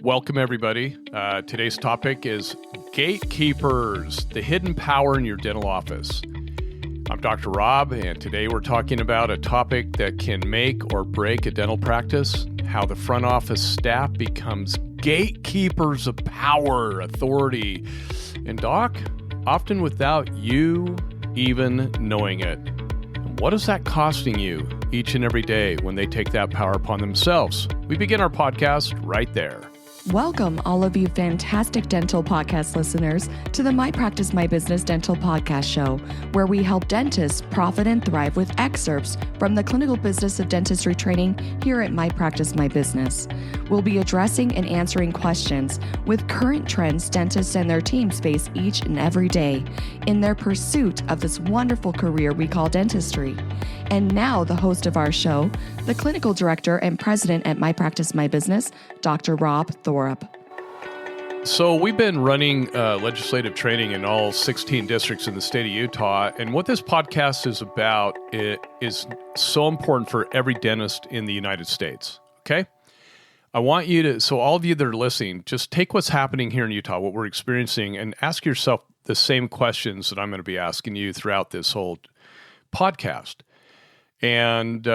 Welcome, everybody. Today's topic is Gatekeepers, the hidden power in your dental office. I'm Dr. Rob, and today we're talking about a topic that can make or break a dental practice, how the front office staff becomes gatekeepers of power, authority, and Doc, often without you even knowing it. What is that costing you each and every day when they take that power upon themselves? We begin our podcast right there. Welcome, all of you fantastic dental podcast listeners, to the My Practice, My Business Dental Podcast Show, where we help dentists profit and thrive with excerpts from the clinical business of dentistry training here at My Practice, My Business. We'll be addressing and answering questions with current trends dentists and their teams face each and every day in their pursuit of this wonderful career we call dentistry. And now, the host of our show, the clinical director and president at My Practice, My Business, Dr. Rob Thorup. So we've been running legislative training in all 16 districts in the state of Utah, and what this podcast is about is so important for every dentist in the United States, okay? I want you to, so all of you that are listening, just take what's happening here in Utah, what we're experiencing, and ask yourself the same questions that I'm going to be asking you throughout this whole podcast. And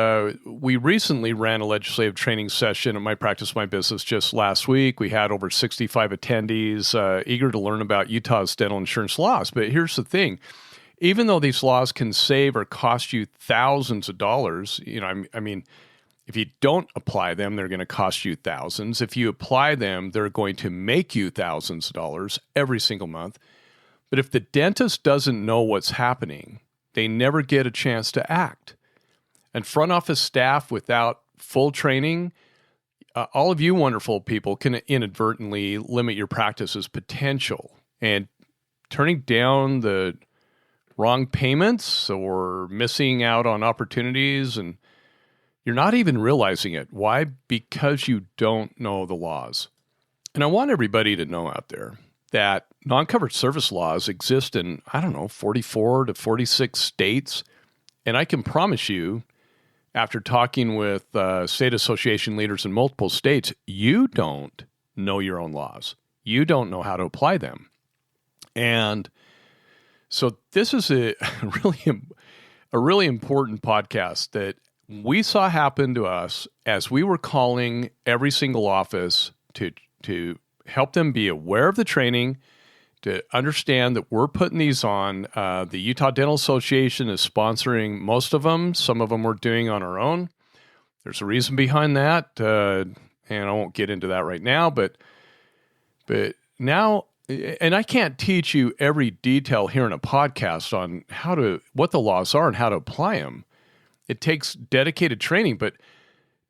we recently ran a legislative training session at My Practice, My Business just last week. We had over 65 attendees eager to learn about Utah's dental insurance laws. But here's the thing. Even though these laws can save or cost you thousands of dollars, I mean, if you don't apply them, they're going to cost you thousands. If you apply them, they're going to make you thousands of dollars every single month. But if the dentist doesn't know what's happening, they never get a chance to act. And front office staff without full training, all of you wonderful people can inadvertently limit your practice's potential. And turning down the wrong payments or missing out on opportunities, and you're not even realizing it. Why? Because you don't know the laws. And I want everybody to know out there that non-covered service laws exist in, 44 to 46 states. And I can promise you, after talking with state association leaders in multiple states, you don't know your own laws. You don't know how to apply them. And so this is a really important podcast that we saw happen to us as we were calling every single office to help them be aware of the training, to understand that we're putting these on. The Utah Dental Association is sponsoring most of them. Some of them we're doing on our own. There's a reason behind that, and I won't get into that right now. But now, and I can't teach you every detail here in a podcast on what the laws are and how to apply them. It takes dedicated training, but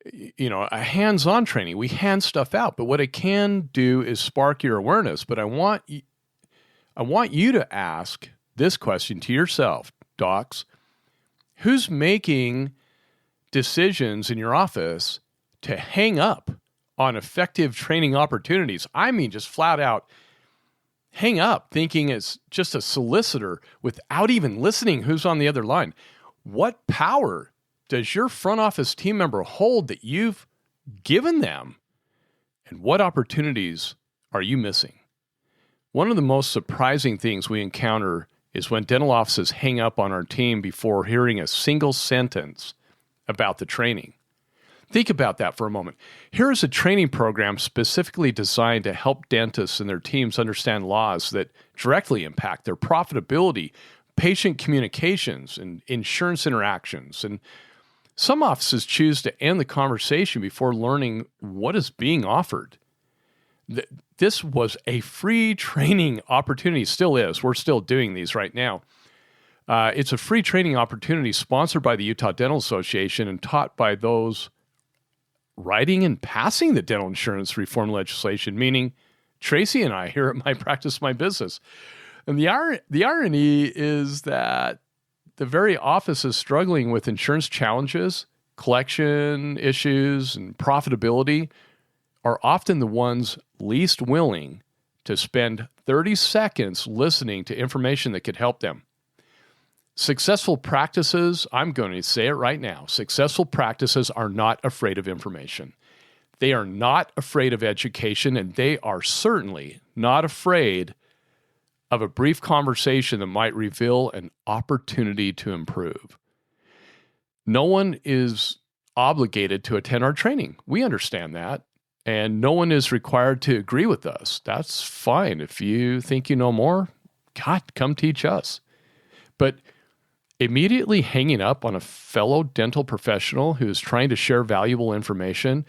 a hands-on training. We hand stuff out, but what it can do is spark your awareness. But I want you to ask this question to yourself, docs. Who's making decisions in your office to hang up on effective training opportunities? I mean, just flat out hang up, thinking it's just a solicitor without even listening who's on the other line. What power does your front office team member hold that you've given them? And what opportunities are you missing? One of the most surprising things we encounter is when dental offices hang up on our team before hearing a single sentence about the training. Think about that for a moment. Here is a training program specifically designed to help dentists and their teams understand laws that directly impact their profitability, patient communications, and insurance interactions. And some offices choose to end the conversation before learning what is being offered. This was a free training opportunity, still is. We're still doing these right now. It's a free training opportunity sponsored by the Utah Dental Association and taught by those writing and passing the dental insurance reform legislation, meaning Tracy and I here at My Practice, My Business. And the irony is that the very office is struggling with insurance challenges, collection issues, and profitability are often the ones least willing to spend 30 seconds listening to information that could help them. Successful practices, I'm going to say it right now, successful practices are not afraid of information. They are not afraid of education, and they are certainly not afraid of a brief conversation that might reveal an opportunity to improve. No one is obligated to attend our training. We understand that. And no one is required to agree with us. That's fine. If you think you know more, God, come teach us. But immediately hanging up on a fellow dental professional who is trying to share valuable information,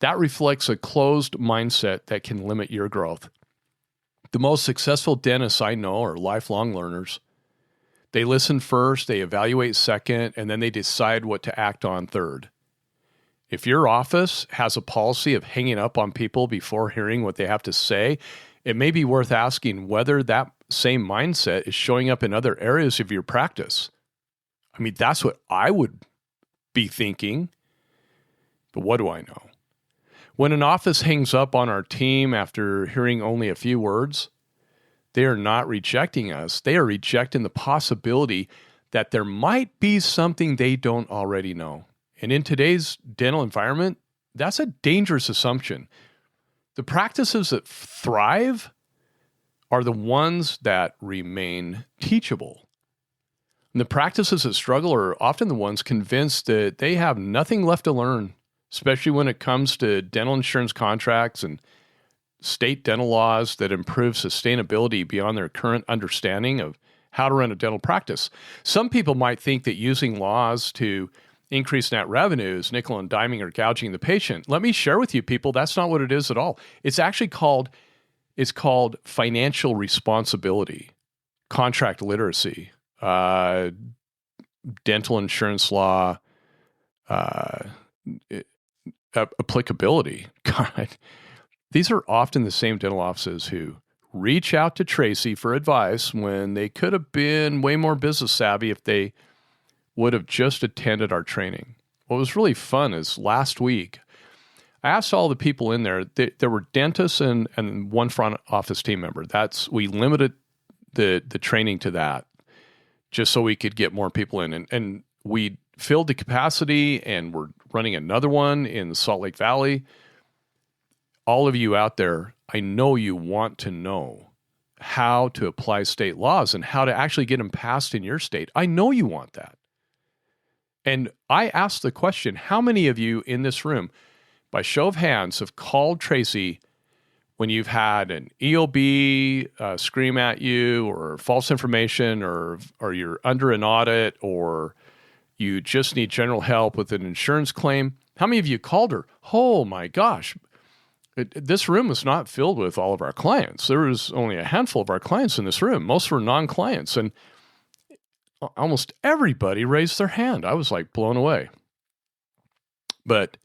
that reflects a closed mindset that can limit your growth. The most successful dentists I know are lifelong learners. They listen first, they evaluate second, and then they decide what to act on third. If your office has a policy of hanging up on people before hearing what they have to say, it may be worth asking whether that same mindset is showing up in other areas of your practice. I mean, that's what I would be thinking, but what do I know? When an office hangs up on our team after hearing only a few words, they are not rejecting us. They are rejecting the possibility that there might be something they don't already know. And in today's dental environment, that's a dangerous assumption. The practices that thrive are the ones that remain teachable. And the practices that struggle are often the ones convinced that they have nothing left to learn, especially when it comes to dental insurance contracts and state dental laws that improve sustainability beyond their current understanding of how to run a dental practice. Some people might think that using laws to increase net revenues, nickel and diming or gouging the patient. Let me share with you, people, that's not what it is at all. It's actually called financial responsibility, contract literacy, dental insurance law, applicability. God, these are often the same dental offices who reach out to Tracy for advice when they could have been way more business savvy if they would have just attended our training. What was really fun is last week, I asked all the people in there, there were dentists and one front office team member. We limited the training to that just so we could get more people in. And we filled the capacity and we're running another one in Salt Lake Valley. All of you out there, I know you want to know how to apply state laws and how to actually get them passed in your state. I know you want that. And I asked the question, how many of you in this room, by show of hands, have called Tracy when you've had an EOB scream at you or false information or you're under an audit or you just need general help with an insurance claim? How many of you called her? Oh my gosh. This room was not filled with all of our clients. There was only a handful of our clients in this room. Most were non-clients. And almost everybody raised their hand. I was like blown away. But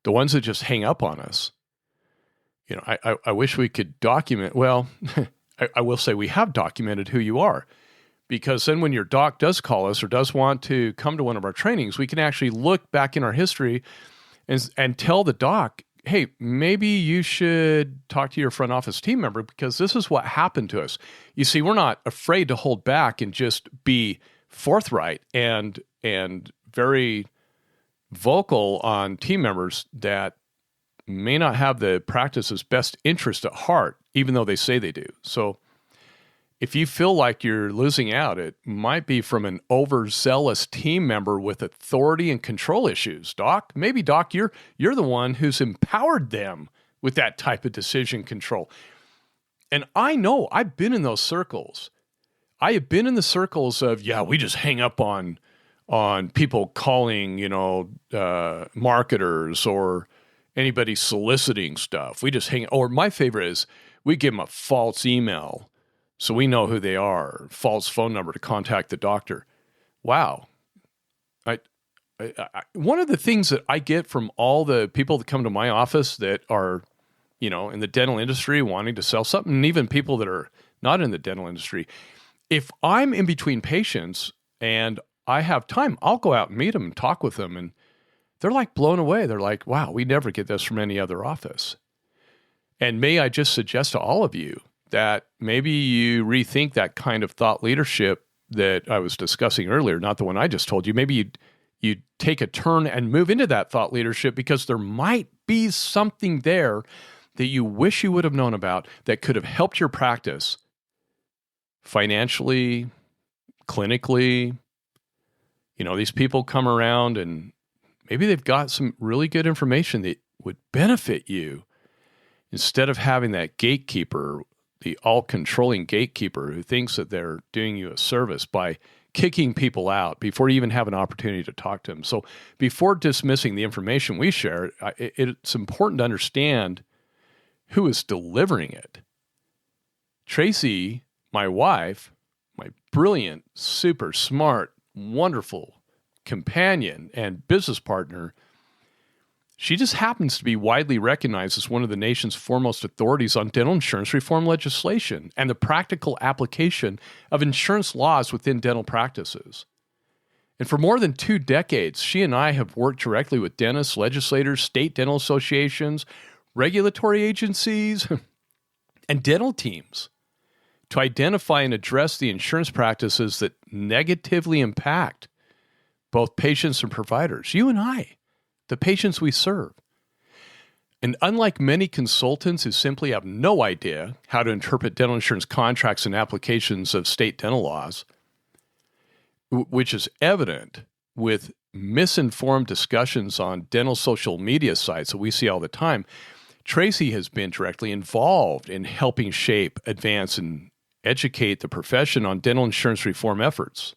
the ones that just hang up on us, you know, I wish we could document. Well, I will say we have documented who you are, because then when your doc does call us or does want to come to one of our trainings, we can actually look back in our history and tell the doc, hey, maybe you should talk to your front office team member because this is what happened to us. You see, we're not afraid to hold back and just be forthright and very vocal on team members that may not have the practice's best interest at heart, even though they say they do. So if you feel like you're losing out, it might be from an overzealous team member with authority and control issues. Doc, maybe Doc, you're the one who's empowered them with that type of decision control. And I know I've been in those circles. I have been in the circles of, we just hang up on people calling, marketers or anybody soliciting stuff. We just hang, or my favorite is we give them a false email so we know who they are, false phone number to contact the doctor. Wow. I one of the things that I get from all the people that come to my office that are, in the dental industry wanting to sell something, and even people that are not in the dental industry, if I'm in between patients and I have time, I'll go out and meet them and talk with them. And they're like blown away. They're like, wow, we never get this from any other office. And may I just suggest to all of you that maybe you rethink that kind of thought leadership that I was discussing earlier, not the one I just told you. Maybe you you take a turn and move into that thought leadership because there might be something there that you wish you would have known about that could have helped your practice financially, clinically. These people come around and maybe they've got some really good information that would benefit you instead of having that gatekeeper, the all-controlling gatekeeper who thinks that they're doing you a service by kicking people out before you even have an opportunity to talk to them. So before dismissing the information we share, it's important to understand who is delivering it. Tracy, my wife, my brilliant, super smart, wonderful companion and business partner, she just happens to be widely recognized as one of the nation's foremost authorities on dental insurance reform legislation and the practical application of insurance laws within dental practices. And for more than 2 decades, she and I have worked directly with dentists, legislators, state dental associations, regulatory agencies, and dental teams to identify and address the insurance practices that negatively impact both patients and providers, you and I, the patients we serve. And unlike many consultants who simply have no idea how to interpret dental insurance contracts and applications of state dental laws, which is evident with misinformed discussions on dental social media sites that we see all the time, Tracy has been directly involved in helping shape, advance, and educate the profession on dental insurance reform efforts.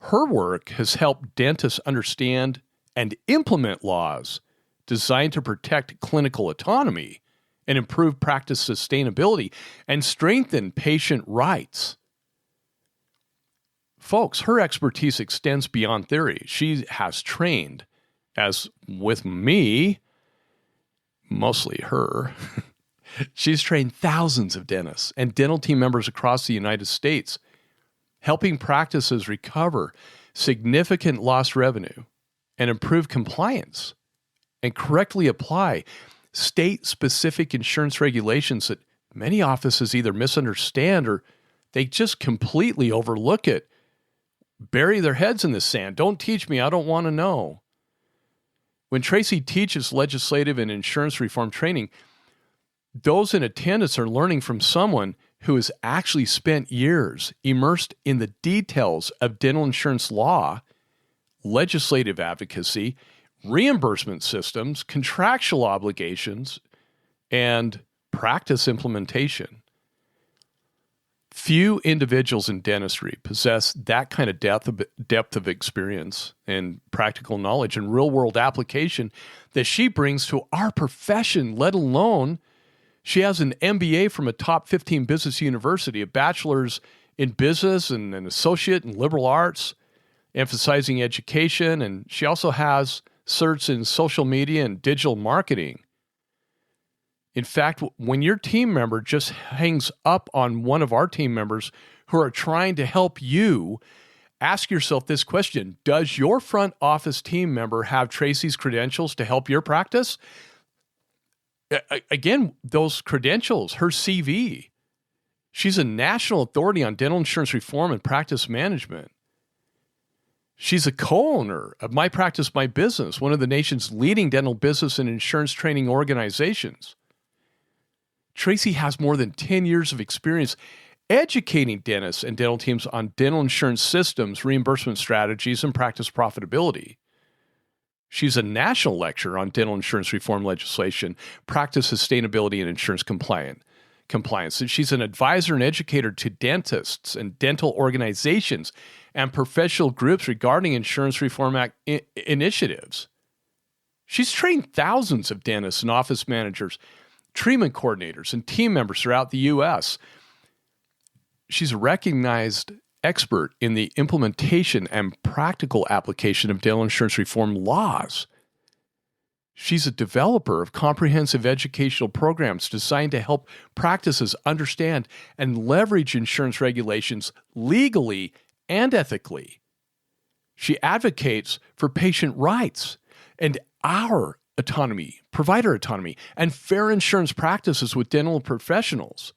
Her work has helped dentists understand and implement laws designed to protect clinical autonomy and improve practice sustainability and strengthen patient rights. Folks, her expertise extends beyond theory. She has trained, as with me, mostly her, she's trained thousands of dentists and dental team members across the United States, helping practices recover significant lost revenue and improve compliance and correctly apply state-specific insurance regulations that many offices either misunderstand or they just completely overlook it, bury their heads in the sand. Don't teach me, I don't want to know. When Tracy teaches legislative and insurance reform training, those in attendance are learning from someone who has actually spent years immersed in the details of dental insurance law, legislative advocacy, reimbursement systems, contractual obligations, and practice implementation. Few individuals in dentistry possess that kind of depth of experience and practical knowledge and real-world application that she brings to our profession, let alone she has an MBA from a top 15 business university, a bachelor's in business and an associate in liberal arts, emphasizing education, and she also has certs in social media and digital marketing. In fact, when your team member just hangs up on one of our team members who are trying to help you, ask yourself this question: does your front office team member have Tracy's credentials to help your practice? Again, those credentials, her CV. She's a national authority on dental insurance reform and practice management. She's a co-owner of My Practice, My Business, one of the nation's leading dental business and insurance training organizations. Tracy has more than 10 years of experience educating dentists and dental teams on dental insurance systems, reimbursement strategies, and practice profitability. She's a national lecturer on dental insurance reform legislation, practice sustainability, and insurance compliance. And she's an advisor and educator to dentists and dental organizations and professional groups regarding insurance reform initiatives. She's trained thousands of dentists and office managers, treatment coordinators, and team members throughout the U.S. She's a recognized expert in the implementation and practical application of dental insurance reform laws. She's a developer of comprehensive educational programs designed to help practices understand and leverage insurance regulations legally and ethically. She advocates for patient rights and our autonomy, provider autonomy, and fair insurance practices with dental professionals.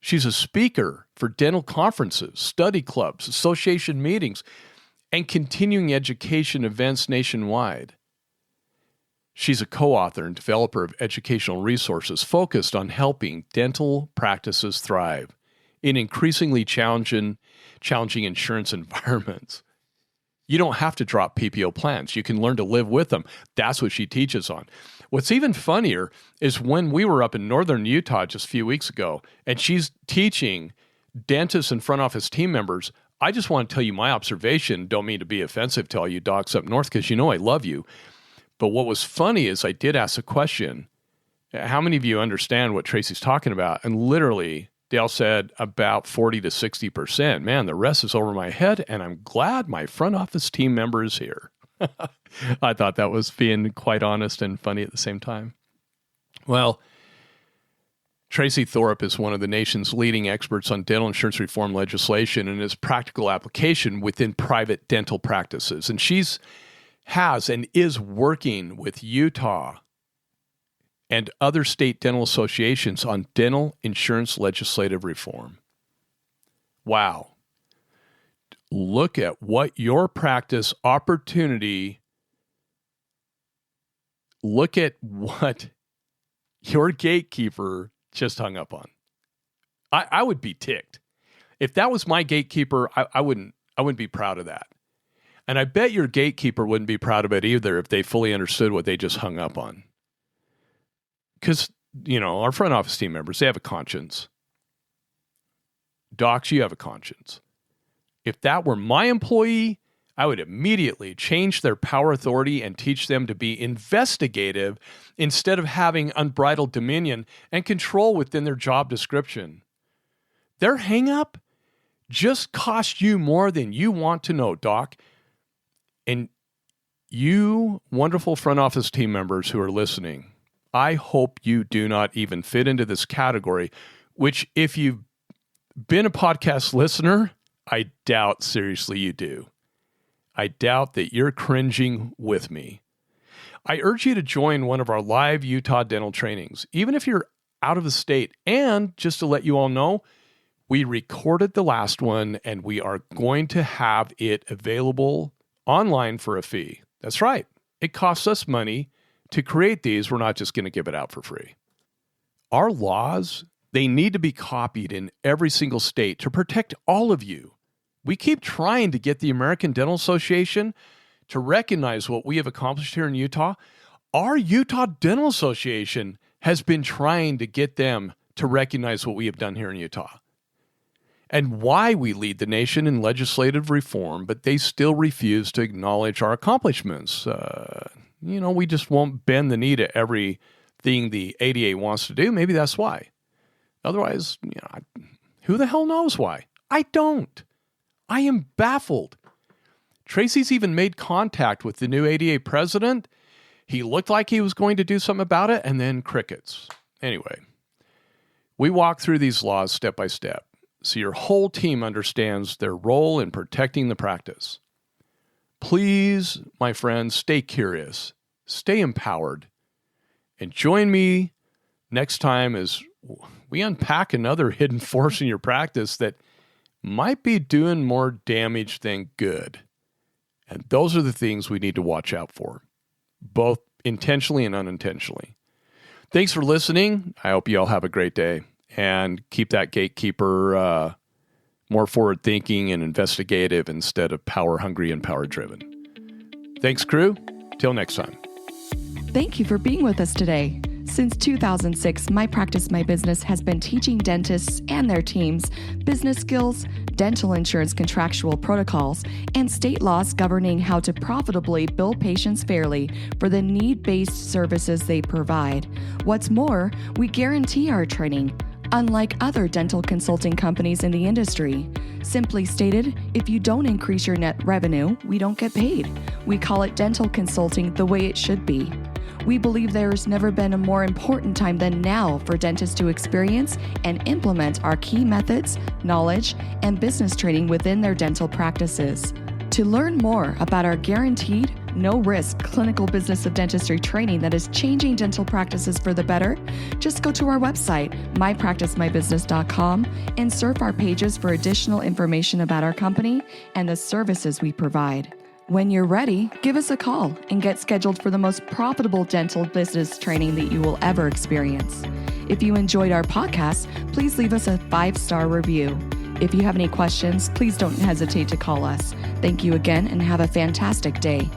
She's a speaker for dental conferences, study clubs, association meetings, and continuing education events nationwide. She's a co-author and developer of educational resources focused on helping dental practices thrive in increasingly challenging insurance environments. You don't have to drop PPO plans. You can learn to live with them. That's what she teaches on. What's even funnier is when we were up in northern Utah just a few weeks ago, and she's teaching dentists and front office team members. I just want to tell you my observation. Don't mean to be offensive to all you docs up north, because you know I love you. But what was funny is I did ask a question. How many of you understand what Tracy's talking about? And literally, Dale said about 40 to 60%. Man, the rest is over my head, and I'm glad my front office team member is here. I thought that was being quite honest and funny at the same time. Well, Tracy Thorpe is one of the nation's leading experts on dental insurance reform legislation and its practical application within private dental practices. And has and is working with Utah and other state dental associations on dental insurance legislative reform. Wow. Look at what your practice opportunity, look at what your gatekeeper just hung up on. I would be ticked. If that was my gatekeeper, I wouldn't be proud of that. And I bet your gatekeeper wouldn't be proud of it either if they fully understood what they just hung up on. Because, our front office team members, they have a conscience. Docs, you have a conscience. If that were my employee, I would immediately change their power authority and teach them to be investigative instead of having unbridled dominion and control within their job description. Their hang-up just cost you more than you want to know, Doc. And you wonderful front office team members who are listening, I hope you do not even fit into this category, which if you've been a podcast listener, I doubt seriously you do. I doubt that you're cringing with me. I urge you to join one of our live Utah dental trainings, even if you're out of the state. And just to let you all know, we recorded the last one and we are going to have it available online for a fee. That's right. It costs us money to create these. We're not just going to give it out for free. Our laws, they need to be copied in every single state to protect all of you. We keep trying to get the American Dental Association to recognize what we have accomplished here in Utah. Our Utah Dental Association has been trying to get them to recognize what we have done here in Utah and why we lead the nation in legislative reform, but they still refuse to acknowledge our accomplishments. We just won't bend the knee to everything the ADA wants to do. Maybe that's why. Otherwise, who the hell knows why? I don't. I am baffled. Tracy's even made contact with the new ADA president. He looked like he was going to do something about it, and then crickets. Anyway, we walk through these laws step by step, so your whole team understands their role in protecting the practice. Please, my friends, stay curious, stay empowered, and join me next time as we unpack another hidden force in your practice that might be doing more damage than good. And those are the things we need to watch out for, both intentionally and unintentionally. Thanks for listening. I hope you all have a great day and keep that gatekeeper more forward-thinking and investigative instead of power-hungry and power-driven. Thanks, crew. Till next time. Thank you for being with us today. Since 2006, My Practice, My Business has been teaching dentists and their teams business skills, dental insurance contractual protocols, and state laws governing how to profitably bill patients fairly for the need-based services they provide. What's more, we guarantee our training, unlike other dental consulting companies in the industry. Simply stated, if you don't increase your net revenue, we don't get paid. We call it dental consulting the way it should be. We believe there has never been a more important time than now for dentists to experience and implement our key methods, knowledge, and business training within their dental practices. To learn more about our guaranteed, no risk clinical business of dentistry training that is changing dental practices for the better? Just go to our website, mypracticemybusiness.com, and surf our pages for additional information about our company and the services we provide. When you're ready, give us a call and get scheduled for the most profitable dental business training that you will ever experience. If you enjoyed our podcast, please leave us a 5-star review. If you have any questions, please don't hesitate to call us. Thank you again and have a fantastic day.